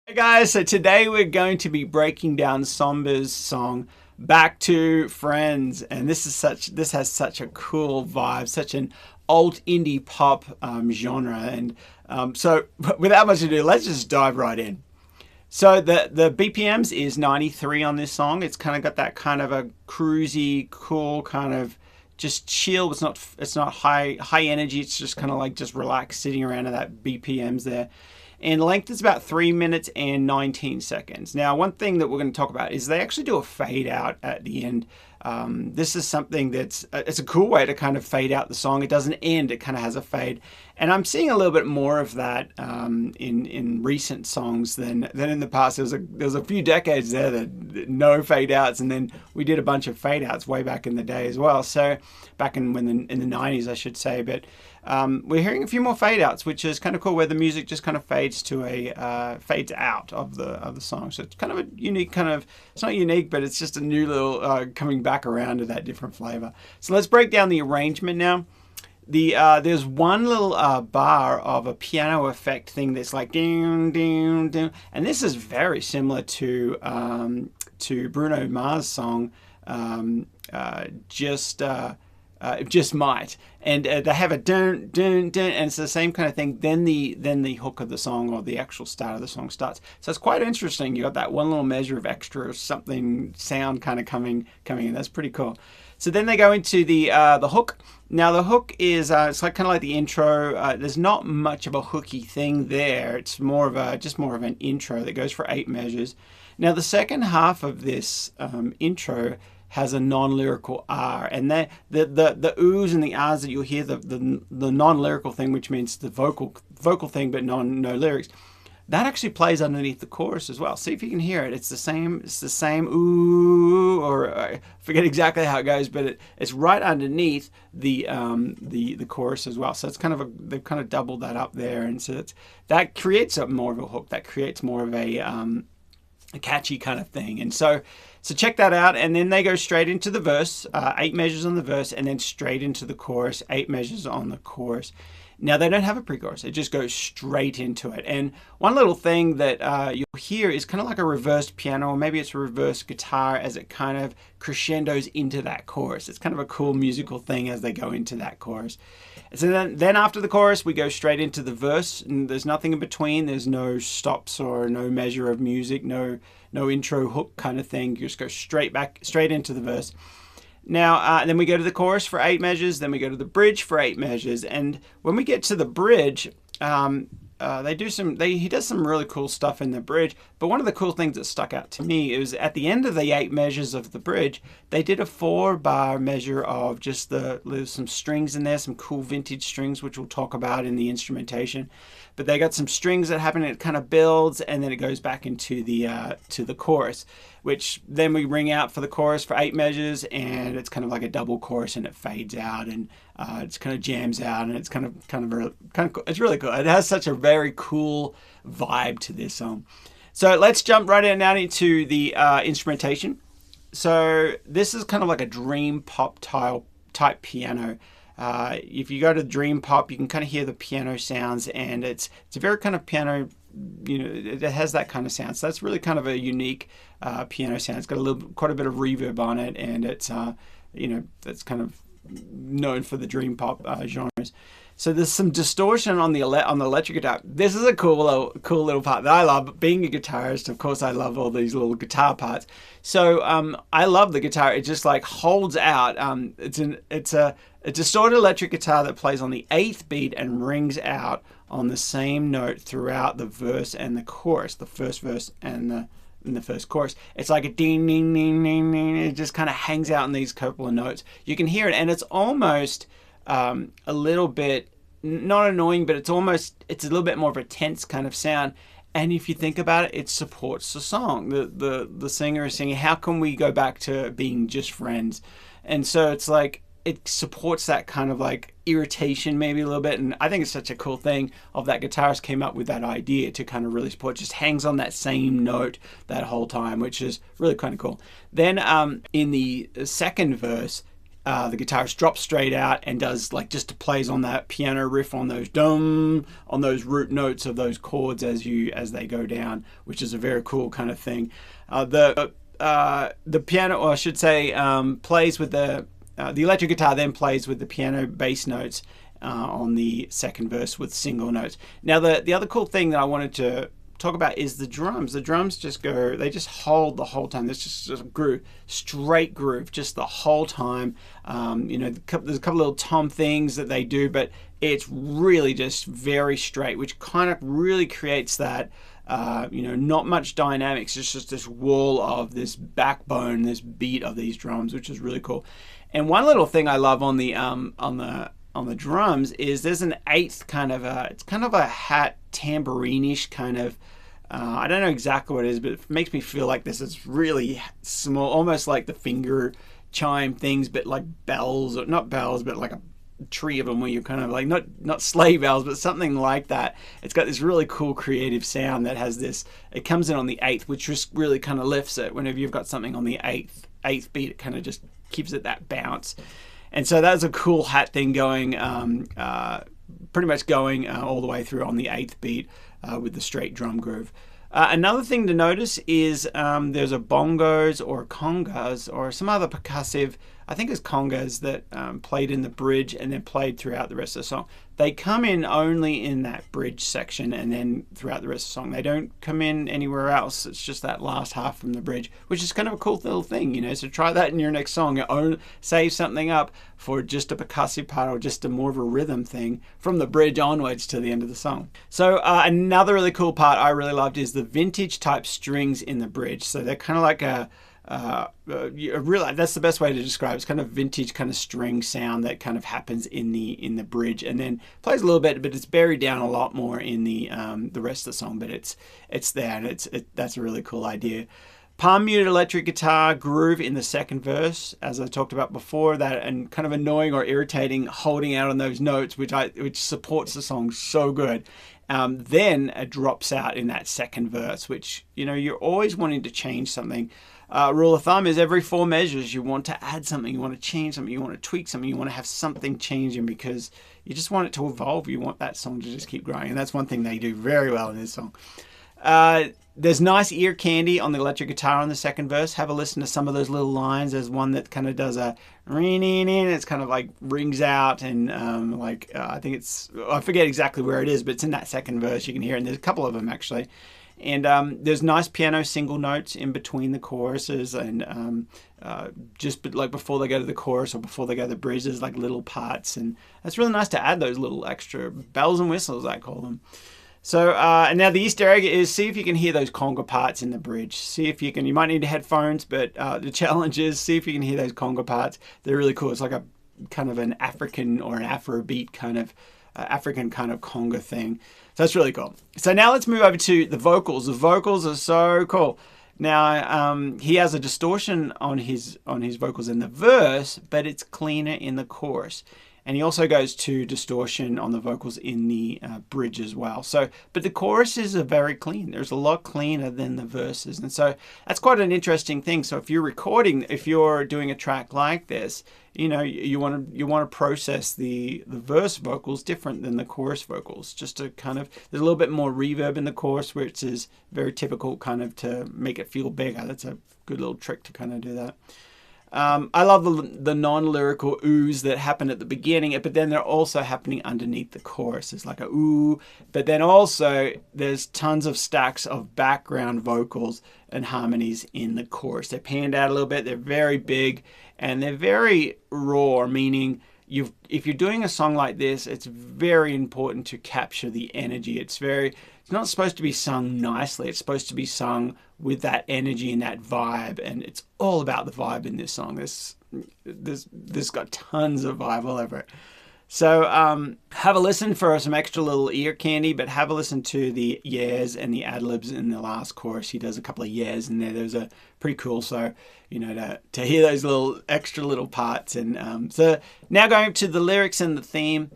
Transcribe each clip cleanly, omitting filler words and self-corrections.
Hey guys, so today we're going to be breaking down Sombr's song Back to Friends, and this has such a cool vibe, such an alt indie pop genre, and so without much ado, let's just dive right in. So the BPMs is 93 on this song. It's kind of got that kind of a cruisy, cool kind of just chill. It's not high energy. It's just kind of like just relaxed, sitting around at that BPMs there. And length is about 3 minutes and 19 seconds. Now, one thing that we're going to talk about is they actually do a fade out at the end. This is something it's a cool way to kind of fade out the song. It doesn't end, it kind of has a fade. And I'm seeing a little bit more of that in recent songs than in the past. There was a few decades there that no fade outs, and then we did a bunch of fade outs way back in the day as well. So back in the 90s, I should say. But we're hearing a few more fade outs, which is kind of cool, where the music just kind of fades out of the song. So it's kind of a unique it's not unique, but it's just a new little coming back around to that different flavor. So let's break down the arrangement now. There's one little bar of a piano effect thing that's like ding ding ding, and this is very similar to Bruno Mars' song Just Might, and they have a dun dun dun, and it's the same kind of thing. Then the hook of the song, or the actual start of the song, starts. So it's quite interesting. You got that one little measure of extra something sound kind of coming in. That's pretty cool. So then they go into the hook. Now the hook is it's like kind of like the intro. There's not much of a hooky thing there. It's more of an intro that goes for 8 measures. Now the second half of this intro has a non-lyrical R, and the oohs and the ahs that you'll hear, the non-lyrical thing, which means the vocal thing, but no lyrics, that actually plays underneath the chorus as well. See if you can hear it. It's the same ooh, or I forget exactly how it goes, but it's right underneath the chorus as well. So it's they've kind of doubled that up there, and so that creates more of a hook. That creates more of a catchy kind of thing. And so check that out. And then they go straight into the verse, 8 measures on the verse, and then straight into the chorus, 8 measures on the chorus. Now they don't have a pre-chorus, it just goes straight into it. And one little thing that you'll hear is kind of like a reversed piano, or maybe it's a reversed guitar as it kind of crescendos into that chorus. It's kind of a cool musical thing as they go into that chorus. So then after the chorus, we go straight into the verse, and there's nothing in between. There's no stops or no measure of music, no intro hook kind of thing. You just go straight into the verse. Now, then we go to the chorus for 8 measures, then we go to the bridge for 8 measures, and when we get to the bridge, he does some really cool stuff in the bridge. But one of the cool things that stuck out to me is at the end of the 8 measures of the bridge, they did a 4-bar measure of just there's some strings in there, some cool vintage strings, which we'll talk about in the instrumentation. But they got some strings that happen, and it kind of builds, and then it goes back into the chorus, which then we ring out for the chorus for 8 measures, and it's kind of like a double chorus, and it fades out, and it's kind of jams out, and it's kind of cool. It's really cool. It has such a very cool vibe to this song. So let's jump right in now into the instrumentation. So this is kind of like a dream pop type piano. If you go to dream pop, you can kind of hear the piano sounds, and it's a very kind of piano, it has that kind of sound. So that's really kind of a unique piano sound. It's got quite a bit of reverb on it, and it's that's kind of known for the dream pop genres. So there's some distortion on the electric guitar. This is a cool little part that I love. Being a guitarist, of course, I love all these little guitar parts. So I love the guitar. It just like holds out. It's a distorted electric guitar that plays on the 8th beat and rings out on the same note throughout the verse and the chorus, the first verse and the first chorus. It's like a ding ding ding ding ding. It just kind of hangs out in these couple of notes. You can hear it, and it's almost a little bit, not annoying, but it's a little bit more of a tense kind of sound. And if you think about it, it supports the song. The singer is singing, how can we go back to being just friends? And so it's like, it supports that kind of like irritation maybe a little bit. And I think it's such a cool thing of that guitarist came up with that idea to kind of really support, just hangs on that same note that whole time, which is really kind of cool. Then in the second verse, the guitarist drops straight out and does like just plays on that piano riff on those dum, on those root notes of those chords as they go down, which is a very cool kind of thing. The piano, or I should say, plays with the electric guitar, then plays with the piano bass notes on the second verse with single notes. Now the other cool thing that I wanted to talk about is the drums. The drums just go, they just hold the whole time. There's just a groove, straight groove, just the whole time. There's a couple little tom things that they do, but it's really just very straight, which kind of really creates that, not much dynamics. It's just this wall of this backbone, this beat of these drums, which is really cool. And one little thing I love on the drums is there's an eighth kind of it's kind of a hat tambourine-ish kind of, I don't know exactly what it is, but it makes me feel like this is really small, almost like the finger chime things, but like bells, or not bells, but like a tree of them where you're kind of like, not sleigh bells, but something like that. It's got this really cool creative sound that has this, it comes in on the eighth, which just really kind of lifts it. Whenever you've got something on the eighth beat, it kind of just gives it that bounce. And so that's a cool hat thing going, pretty much going all the way through on the eighth beat with the straight drum groove. Another thing to notice is there's a bongos or congas or some other percussive, I think it's congas that played in the bridge and then played throughout the rest of the song. They come in only in that bridge section and then throughout the rest of the song. They don't come in anywhere else. It's just that last half from the bridge, which is kind of a cool little thing, So try that in your next song. Save something up for just a percussive part or just a more of a rhythm thing from the bridge onwards to the end of the song. So another really cool part I really loved is the vintage type strings in the bridge. So they're kind of like that's the best way to describe it. It's kind of vintage kind of string sound that kind of happens in the bridge and then plays a little bit, but it's buried down a lot more in the rest of the song. But it's there, and that's a really cool idea. Palm muted electric guitar groove in the second verse, as I talked about before, that and kind of annoying or irritating holding out on those notes, which supports the song so good. Then it drops out in that second verse, which you're always wanting to change something. Rule of thumb is every 4 measures you want to add something, you want to change something, you want to tweak something, you want to have something changing because you just want it to evolve. You want that song to just keep growing, and that's one thing they do very well in this song. There's nice ear candy on the electric guitar on the second verse. Have a listen to some of those little lines. There's one that kind of does a it's kind of like rings out and I think I forget exactly where it is, but it's in that second verse. You can hear it, and there's a couple of them actually. And there's nice piano single notes in between the choruses, and just like before they go to the chorus or before they go to the bridge, there's like little parts, and that's really nice to add those little extra bells and whistles, I call them. So, and now the Easter egg is see if you can hear those conga parts in the bridge. See if you can. You might need headphones, but the challenge is see if you can hear those conga parts. They're really cool. It's like a kind of an African or an Afrobeat kind of African kind of conga thing. So that's really cool. So now let's move over to the vocals. The vocals are so cool. Now he has a distortion on his vocals in the verse, but it's cleaner in the chorus. And he also goes to distortion on the vocals in the bridge as well. So, but the choruses are very clean. There's a lot cleaner than the verses. And so that's quite an interesting thing. So if you're doing a track like this, you want to process the verse vocals different than the chorus vocals, just to kind of, there's a little bit more reverb in the chorus, which is very typical kind of to make it feel bigger. That's a good little trick to kind of do that. I love the non-lyrical oohs that happen at the beginning, but then they're also happening underneath the chorus. It's like a ooh, but then also there's tons of stacks of background vocals and harmonies in the chorus. They're panned out a little bit. They're very big and they're very raw, meaning if you're doing a song like this, it's very important to capture the energy. It's not supposed to be sung nicely. It's supposed to be sung with that energy and that vibe, and it's all about the vibe in this song. This got tons of vibe all over it. So have a listen for some extra little ear candy, but have a listen to the yeahs and the ad-libs in the last chorus. He does a couple of yeahs in there. Those are pretty cool. So, to hear those little extra little parts. And so now going to the lyrics and the theme.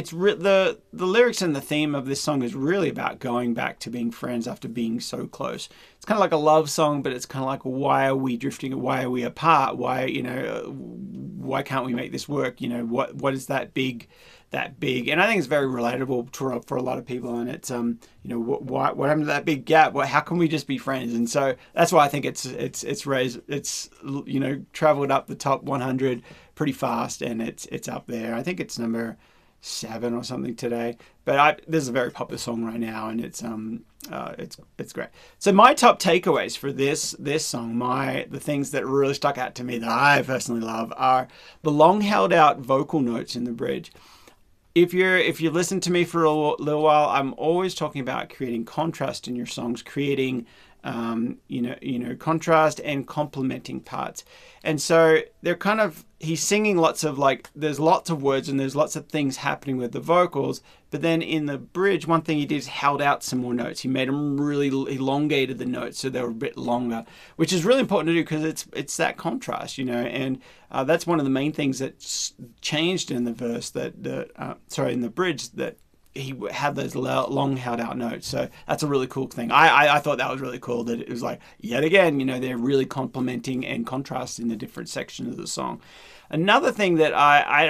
the lyrics and the theme of this song is really about going back to being friends after being so close. It's kind of like a love song, but it's kind of like, why are we drifting? Why are we apart? Why, why can't we make this work? What is that big? And I think it's very relatable for a lot of people. And it's what happened to that big gap? How can we just be friends? And so that's why I think it's traveled up the top 100 pretty fast, and it's up there. I think it's number 7 or something today, but this is a very popular song right now, and it's great. So my top takeaways for this song, the things that really stuck out to me that I personally love, are the long held out vocal notes in the bridge. If you listen to me for a little while, I'm always talking about creating contrast in your songs, creating contrast and complementing parts. And so he's singing lots of, there's lots of words and there's lots of things happening with the vocals, but then in the bridge, one thing he did is held out some more notes. He made them really elongated the notes so they were a bit longer, which is really important to do because it's that contrast, and that's one of the main things that's changed in the verse in the bridge, that he had those long held out notes. So that's a really cool thing. I thought that was really cool, that it was like, yet again, they're really complementing and contrasting the different sections of the song. Another thing that I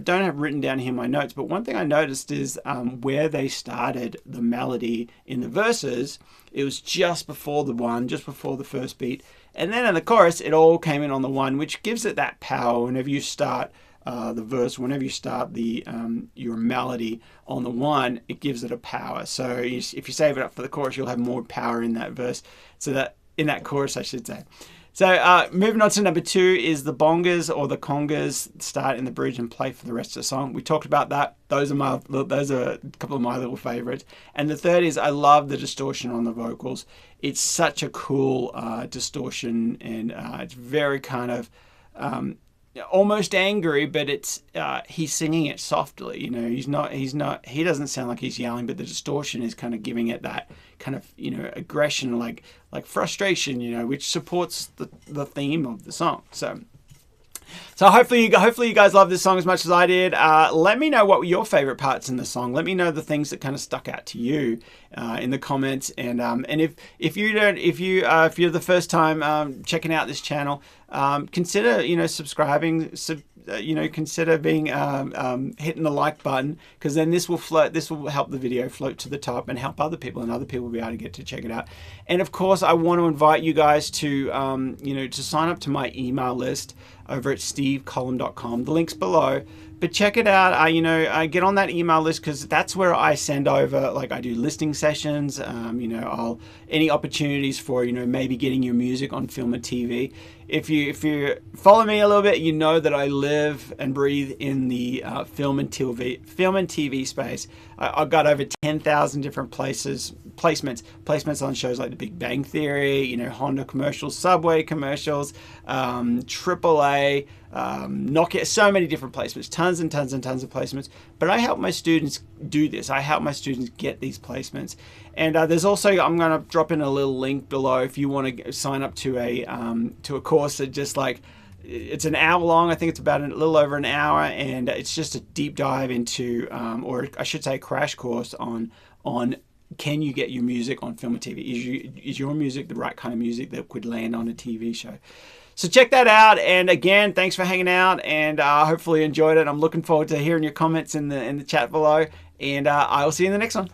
don't have written down here in my notes, but one thing I noticed is where they started the melody in the verses, it was just before the first beat. And then in the chorus, it all came in on the 1, which gives it that power. Whenever you start the verse, whenever you start your melody on the 1, it gives it a power. So if you save it up for the chorus, you'll have more power in that verse. In that chorus, I should say. So moving on to number 2 is the bongos or the congas start in the bridge and play for the rest of the song. We talked about that. Those are a couple of my little favorites. And the third is, I love the distortion on the vocals. It's such a cool distortion, and it's very kind of almost angry, but it's he's singing it softly. He doesn't sound like he's yelling, but the distortion is kind of giving it that kind of aggression, like frustration, which supports the theme of the song. So hopefully you guys love this song as much as I did. Let me know what were your favorite parts in the song. Let me know the things that kind of stuck out to you in the comments. And if you're the first time checking out this channel, consider subscribing. Consider being hitting the like button, because then this will help the video float to the top and help other people, and other people will be able to get to check it out. And of course, I want to invite you guys to to sign up to my email list over at stevecollum.com. The link's below. But check it out. I get on that email list, because that's where I send over, I do listening sessions. Any opportunities for maybe getting your music on film and TV. If you follow me a little bit, you know that I live and breathe in the film and TV space. I've got over 10,000 different placements on shows like The Big Bang Theory, Honda commercials, Subway commercials, AAA, Nokia, so many different placements, tons and tons and tons of placements. But I help my students do this. I help my students get these placements. And there's also, I'm going to drop in a little link below if you want to sign up to a course that it's an hour long. I think it's about a little over an hour, and it's just a deep dive into, or I should say, a crash course on can you get your music on film and TV? Is your music the right kind of music that could land on a TV show? So check that out. And again, thanks for hanging out, and hopefully you enjoyed it. I'm looking forward to hearing your comments in the chat below, and I will see you in the next one.